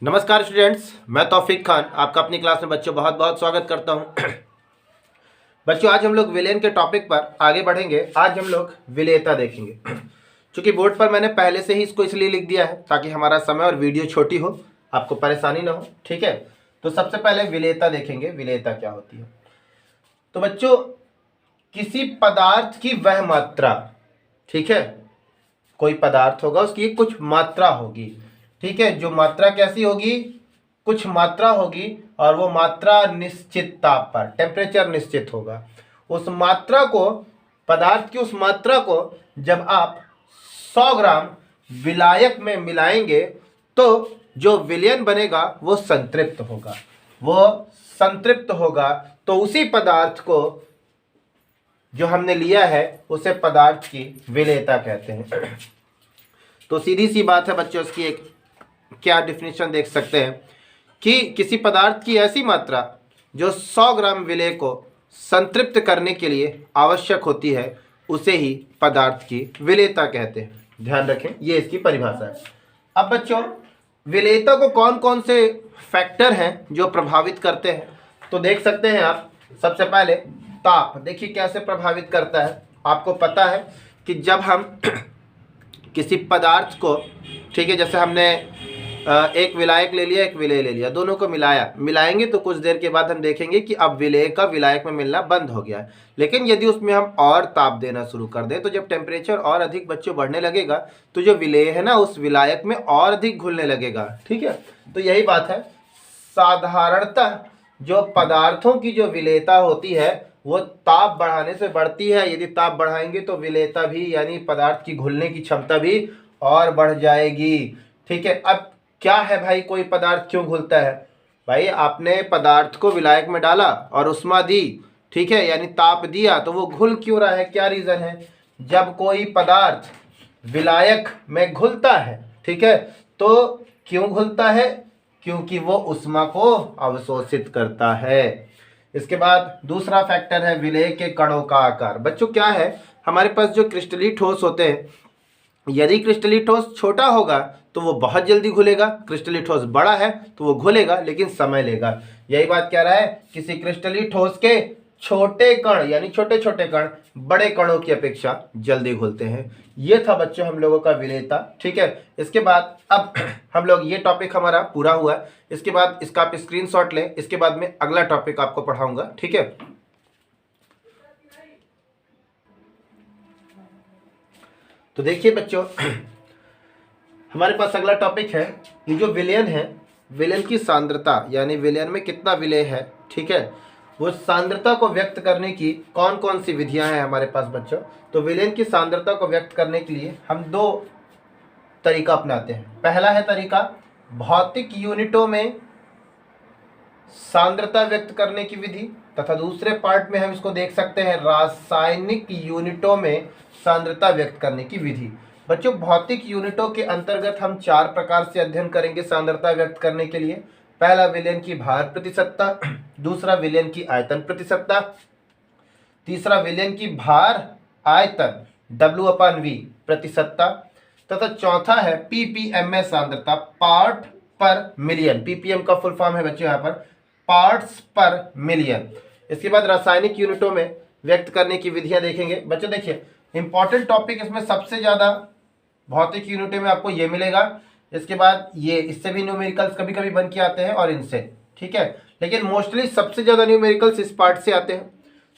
नमस्कार स्टूडेंट्स, मैं तौफीक खान आपका अपनी क्लास में बच्चों बहुत बहुत स्वागत करता हूं। बच्चों आज हम लोग विलेन के टॉपिक पर आगे बढ़ेंगे। आज हम लोग विलेयता देखेंगे। चूंकि बोर्ड पर मैंने पहले से ही इसको इसलिए लिख दिया है ताकि हमारा समय और वीडियो छोटी हो, आपको परेशानी ना हो। ठीक है, तो सबसे पहले विलेयता देखेंगे। विलेयता क्या होती है? तो बच्चों किसी पदार्थ की वह मात्रा, ठीक है, कोई पदार्थ होगा उसकी कुछ मात्रा होगी। ठीक है, जो मात्रा कैसी होगी? कुछ मात्रा होगी और वो मात्रा निश्चित ताप पर, टेम्परेचर निश्चित होगा। उस मात्रा को, पदार्थ की उस मात्रा को जब आप 100 ग्राम विलायक में मिलाएंगे तो जो विलयन बनेगा वो संतृप्त होगा। वो संतृप्त होगा तो उसी पदार्थ को जो हमने लिया है उसे पदार्थ की विलेयता कहते हैं। तो सीधी सी बात है बच्चों, इसकी एक क्या डिफिनेशन देख सकते हैं कि किसी पदार्थ की ऐसी मात्रा जो 100 ग्राम विलेय को संतृप्त करने के लिए आवश्यक होती है उसे ही पदार्थ की विलेयता कहते हैं। ध्यान रखें, ये इसकी परिभाषा है। अब बच्चों विलेयता को कौन कौन से फैक्टर हैं जो प्रभावित करते हैं, तो देख सकते हैं आप। सबसे पहले ताप, देखिए कैसे प्रभावित करता है। आपको पता है कि जब हम किसी पदार्थ को, ठीक है, जैसे हमने एक विलायक ले लिया, एक विलेय ले लिया, दोनों को मिलाएंगे तो कुछ देर के बाद हम देखेंगे कि अब विलेय का विलायक में मिलना बंद हो गया है। लेकिन यदि उसमें हम और ताप देना शुरू कर दें तो जब टेम्परेचर और अधिक बच्चों बढ़ने लगेगा तो जो विलेय है ना उस विलायक में और अधिक घुलने लगेगा। ठीक है, तो यही बात है। साधारणतः जो पदार्थों की जो विलेयता होती है वो ताप बढ़ाने से बढ़ती है। यदि ताप बढ़ाएंगे तो विलेयता भी, यानी पदार्थ की घुलने की क्षमता भी और बढ़ जाएगी। ठीक है, अब क्या है भाई, कोई पदार्थ क्यों घुलता है? भाई आपने पदार्थ को विलायक में डाला और उष्मा दी, ठीक है, यानी ताप दिया, तो वो घुल क्यों रहा है? क्या रीजन है? जब कोई पदार्थ विलायक में घुलता है, ठीक है, तो क्यों घुलता है? क्योंकि वो उष्मा को अवशोषित करता है। इसके बाद दूसरा फैक्टर है विलेय के कणों का आकार। बच्चों क्या है, हमारे पास जो क्रिस्टलीय ठोस होते हैं, यदि क्रिस्टलीय ठोस छोटा होगा तो वो बहुत जल्दी घुलेगा, क्रिस्टलीय ठोस बड़ा है तो वो घुलेगा लेकिन समय लेगा। यही बात कह रहा है, किसी क्रिस्टलीय ठोस के छोटे कण, यानी छोटे छोटे कण बड़े कणों की अपेक्षा जल्दी घुलते हैं। ये था बच्चों हम लोगों का विलेयता। ठीक है, इसके बाद अब हम लोग, ये टॉपिक हमारा पूरा हुआ। इसके बाद इसका आप स्क्रीनशॉट लें, इसके बाद में अगला टॉपिक आपको पढ़ाऊंगा। ठीक है, तो देखिए बच्चों हमारे पास अगला टॉपिक है, ये जो विलयन है, विलयन की सांद्रता, यानी विलयन में कितना विलेय है, ठीक है, वो सांद्रता को व्यक्त करने की कौन कौन सी विधियां हैं हमारे पास बच्चों। तो विलयन की सांद्रता को व्यक्त करने के लिए हम दो तरीका अपनाते हैं। पहला है तरीका भौतिक यूनिटों में सांद्रता व्यक्त करने की विधि, तथा दूसरे पार्ट में हम इसको देख सकते हैं रासायनिक यूनिटों में सांद्रता व्यक्त करने की विधि। बच्चों भौतिक यूनिटों के अंतर्गत हम 4 प्रकार से अध्ययन करेंगे सांद्रता व्यक्त करने के लिए। पहला विलयन की भार प्रतिशतता, दूसरा विलयन की आयतन प्रतिशतता, तीसरा विलयन की भार आयतन W/V प्रतिशतता, तथा चौथा है ppm सांद्रता, पार्ट पर मिलियन। ppm का फुल फॉर्म है बच्चों यहाँ पर पार्ट्स पर मिलियन। इसके बाद रासायनिक यूनिटों में व्यक्त करने की विधियां देखेंगे। बच्चों देखिए इंपॉर्टेंट टॉपिक इसमें सबसे ज्यादा भौतिक यूनिटों में आपको ये मिलेगा। इसके बाद ये, इससे भी न्यूमेरिकल्स कभी कभी बन के आते हैं और इनसे, ठीक है, लेकिन मोस्टली सबसे ज्यादा न्यूमेरिकल्स इस पार्ट से आते हैं।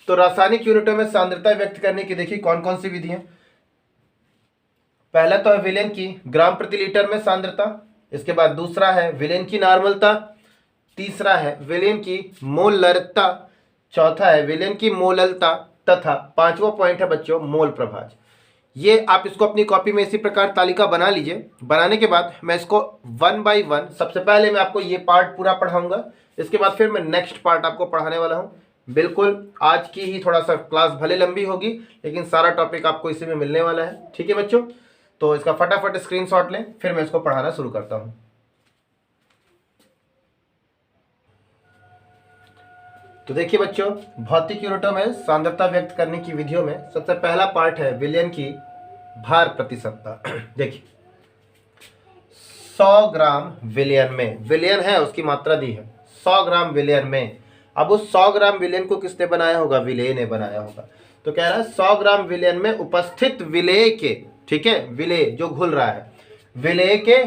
तो रासायनिक यूनिटों में सांद्रता व्यक्त करने की देखिए कौन कौन सी विधि है। पहला तो है विलयन की ग्राम प्रति लीटर में सांद्रता, इसके बाद दूसरा है विलयन की नॉर्मलता, तीसरा है विलयन की मोलरता, चौथा है विलयन की मोललता, तथा पांचवा पॉइंट है बच्चों मोल प्रभाज। ये आप इसको अपनी कॉपी में इसी प्रकार तालिका बना लीजिए। बनाने के बाद मैं इसको 1 बाय 1, सबसे पहले मैं आपको ये पार्ट पूरा पढ़ाऊंगा, इसके बाद फिर मैं नेक्स्ट पार्ट आपको पढ़ाने वाला हूँ। बिल्कुल आज की ही थोड़ा सा क्लास भले लंबी होगी लेकिन सारा टॉपिक आपको इसी में मिलने वाला है। ठीक है बच्चों, तो इसका फटाफट स्क्रीनशॉट लें, फिर मैं इसको पढ़ाना शुरू करता हूँ। तो देखिए बच्चों भौतिक यूनिटों में सांद्रता व्यक्त करने की विधियों में सबसे पहला पार्ट है विलयन की भार प्रतिशतता। देखिए 100 ग्राम विलियन में, विलियन है उसकी मात्रा दी है 100 ग्राम विलियन में। अब उस 100 ग्राम विलियन को किसने बनाया होगा, विलेय ने बनाया होगा। तो कह रहा है 100 ग्राम विलियन में उपस्थित विलेय के, ठीक है, विलेय जो घुल रहा है, विलेय के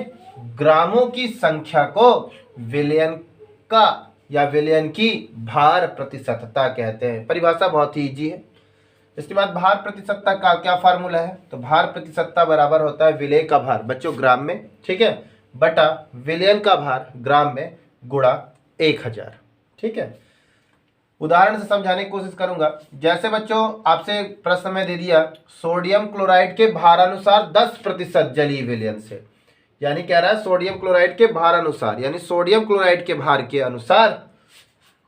ग्रामों की संख्या को विलियन का या विलियन की भार प्रतिशतता कहते हैं। परिभाषा बहुत ही इजी है। इसके बाद भार प्रतिशतता का क्या फार्मूला है, तो भार प्रतिशतता बराबर होता है विलेय का भार बच्चों ग्राम में, ठीक है, बटा विलियन का भार ग्राम में गुणा 1000, ठीक है। उदाहरण से समझाने की कोशिश करूंगा। जैसे बच्चों आपसे प्रश्न में दे दिया सोडियम क्लोराइड के भार अनुसार 10% जलीय विलयन से, यानी कह रहा है सोडियम क्लोराइड के भार अनुसार, यानी सोडियम क्लोराइड के भार के अनुसार,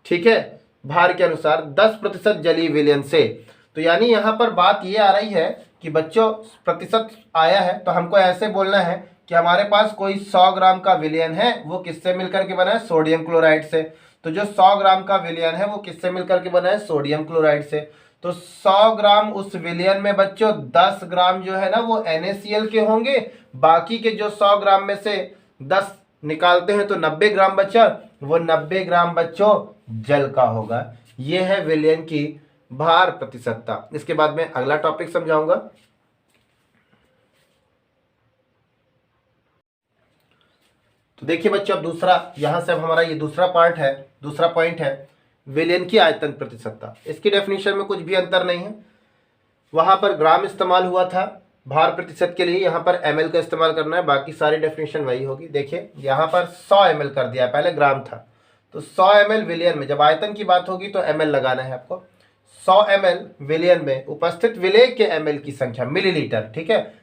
ठीक है, भार के अनुसार 10% जलीय विलयन से। तो यानी यहाँ पर बात ये आ रही है कि बच्चों प्रतिशत आया है तो हमको ऐसे बोलना है कि हमारे पास कोई 100 ग्राम का विलयन है, वो किससे मिलकर के बना है, सोडियम क्लोराइड से। तो जो 100 ग्राम का विलयन है वो किससे मिलकर के बना है, सोडियम क्लोराइड से। तो 100 ग्राम उस विलयन में बच्चों 10 ग्राम जो है ना वो NaCl के होंगे, बाकी के जो 100 ग्राम में से 10 निकालते हैं तो 90 ग्राम बचा, वो 90 ग्राम बच्चों जल का होगा। ये है विलयन की भार प्रतिशतता। इसके बाद में अगला टॉपिक समझाऊंगा। तो देखिए बच्चों अब दूसरा, यहां से अब हमारा ये दूसरा पार्ट है, दूसरा पॉइंट है विलयन की आयतन प्रतिशतता। इसकी डेफिनेशन में कुछ भी अंतर नहीं है। वहां पर ग्राम इस्तेमाल हुआ था भार प्रतिशत के लिए, यहाँ पर ml का इस्तेमाल करना है, बाकी सारी डेफिनेशन वही होगी। देखिए यहाँ पर 100 ml कर दिया, पहले ग्राम था, तो 100 ml विलयन में, जब आयतन की बात होगी तो ml लगाना है आपको। 100 ml विलयन में उपस्थित विलेय के ml की संख्या, मिलीलीटर, ठीक है,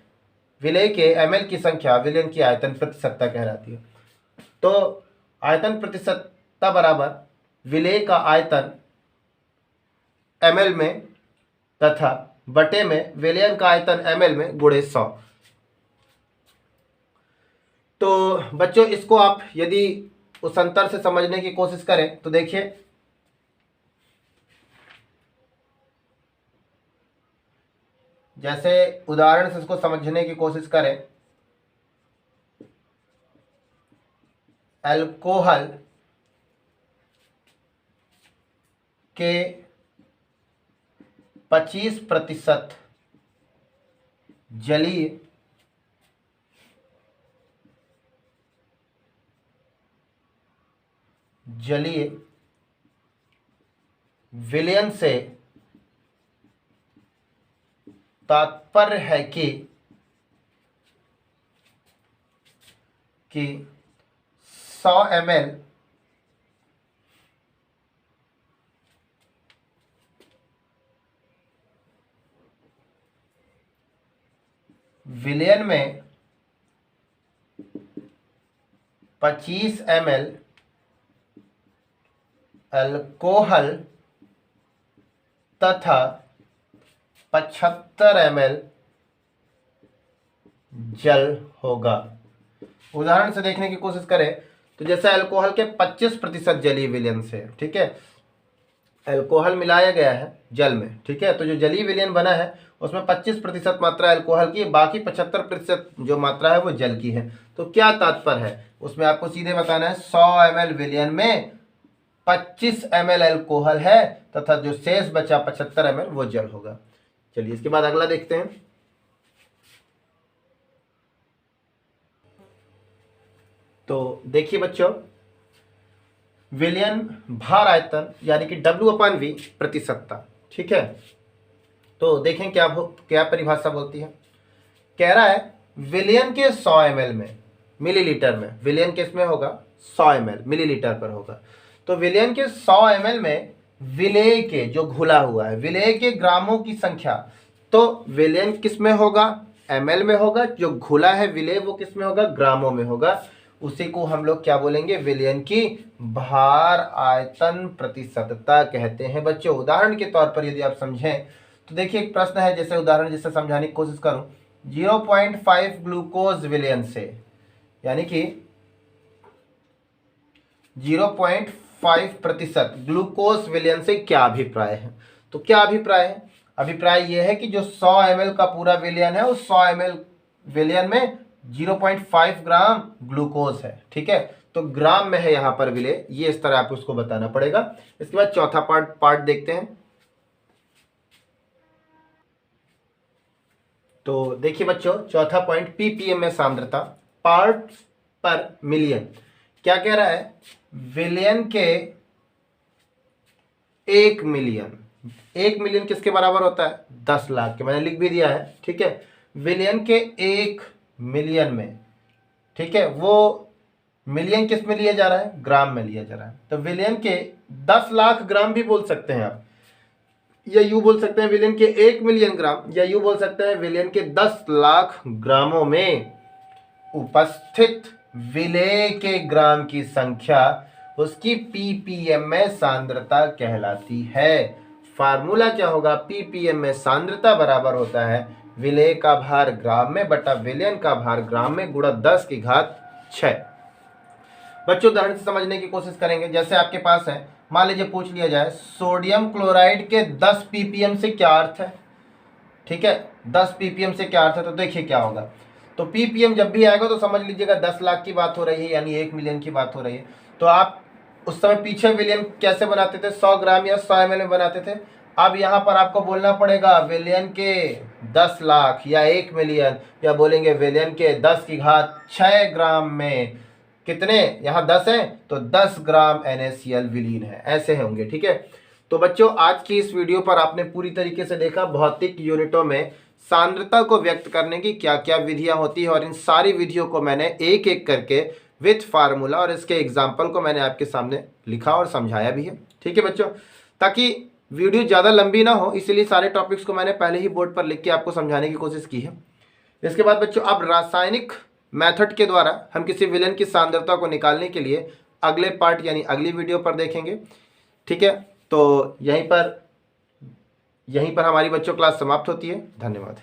विलेय के ml की संख्या विलयन की आयतन प्रतिशतता कहलाती है। तो आयतन प्रतिशतता बराबर विलेय का आयतन ml में तथा बटे में विलयन का आयतन ml में गुणे 100। तो बच्चों इसको आप यदि उस अंतर से समझने की कोशिश करें तो देखिए जैसे उदाहरण से इसको समझने की कोशिश करें, अल्कोहल के 25% जलीय विलयन से तात्पर्य है कि 100 ml विलयन में 25 ml अल्कोहल तथा 75 ml जल होगा। उदाहरण से देखने की कोशिश करें तो जैसे अल्कोहल के 25% जलीय विलयन से, ठीक है, अल्कोहल मिलाया गया है जल में, ठीक है, तो जो जलीय विलयन बना है उसमें 25% मात्रा अल्कोहल की, बाकी 75% जो मात्रा है वो जल की है। तो क्या तात्पर्य है उसमें, आपको सीधे बताना है 100 ml विलयन में 25 ml अल्कोहल है तथा जो शेष बचा 75 ml वो जल होगा। चलिए इसके बाद अगला देखते हैं। तो देखिए बच्चों विलयन भार आयतन यानी कि W/V प्रतिशतता, ठीक है। तो देखें क्या परिभाषा बोलती है। कह रहा है विलयन के 100 ml में, मिलीलीटर में, विलयन किस में होगा, 100 ml मिलीलीटर पर होगा। तो विलयन के 100 ml में विलेय के जो घुला हुआ है, विलेय के ग्रामों की संख्या, तो विलयन किस में होगा, ml में होगा, जो घुला है विलेय वो किस में होगा, ग्रामों में होगा। उसी को हम लोग क्या बोलेंगे, विलयन की भार आयतन प्रतिशतता कहते हैं बच्चों। उदाहरण के तौर पर यदि आप समझें तो देखिए एक प्रश्न है, जैसे उदाहरण जिससे समझाने की कोशिश करूं, 0.5 ग्लूकोज विलयन से, यानी कि 0.5% ग्लूकोज विलयन से क्या अभिप्राय है। तो क्या अभिप्राय है, अभिप्राय यह है कि जो 100 ml का पूरा विलयन है उस 100 ml विलयन में 0.5 ग्राम ग्लूकोज है। ठीक है, तो ग्राम में है यहाँ पर विलेय, ये इस तरह आपको उसको बताना पड़ेगा। इसके बाद चौथा पार्ट देखते हैं। तो देखिए बच्चों, चौथा पॉइंट पीपीएम में सांद्रता, पार्ट्स पर मिलियन। क्या कह रहा है? विलियन के 1 मिलियन किसके बराबर होता है? 10 लाख के। मैंने लिख भी दिया है। ठीक है, विलियन के 1 मिलियन में, ठीक है, वो मिलियन किस में लिया जा रहा है? ग्राम में लिया जा रहा है। तो विलियन के 10 लाख ग्राम भी बोल सकते हैं आप, या यूं बोल सकते हैं विलियन के 1 मिलियन ग्राम, या यूं बोल सकते हैं विलियन के 10 लाख ग्रामों में उपस्थित विलेय के ग्राम की संख्या उसकी पीपीएम में सांद्रता कहलाती है। फार्मूला क्या होगा? पीपीएम में सांद्रता बराबर होता है विलेय का भार ग्राम में बटा विलियन का भार ग्राम में गुणा 10⁶। बच्चों उदाहरण से समझने की कोशिश करेंगे। जैसे आपके पास है, मान लीजिए पूछ लिया जाए सोडियम क्लोराइड के 10 ppm से क्या अर्थ है। ठीक है, 10 ppm से क्या अर्थ है? तो देखिए क्या होगा। तो ppm जब भी आएगा तो समझ लीजिएगा 10 लाख की बात हो रही है, यानी 1 मिलियन की बात हो रही है। तो आप उस समय पीछे विलियन कैसे बनाते थे? 100 ग्राम या 100 ml में बनाते थे। अब यहाँ पर आपको बोलना पड़ेगा विलियन के 10 लाख या 1 मिलियन, या बोलेंगे विलियन के 10⁶ ग्राम में कितने? यहाँ 10 है तो 10 ग्राम NaCl विलीन है, ऐसे होंगे। ठीक है, तो बच्चों आज की इस वीडियो पर आपने पूरी तरीके से देखा भौतिक यूनिटों में सांद्रता को व्यक्त करने की क्या क्या विधियां होती है, और इन सारी विधियों को मैंने एक एक करके विथ फार्मूला और इसके एग्जाम्पल को मैंने आपके सामने लिखा और समझाया भी है। ठीक है बच्चों, ताकि वीडियो ज़्यादा लंबी ना हो, इसीलिए सारे टॉपिक्स को मैंने पहले ही बोर्ड पर लिख के आपको समझाने की कोशिश की है। इसके बाद बच्चों अब रासायनिक मेथड के द्वारा हम किसी विलेन की सांद्रता को निकालने के लिए अगले पार्ट यानी अगली वीडियो पर देखेंगे। ठीक है, तो यहीं पर हमारी बच्चों क्लास समाप्त होती है। धन्यवाद।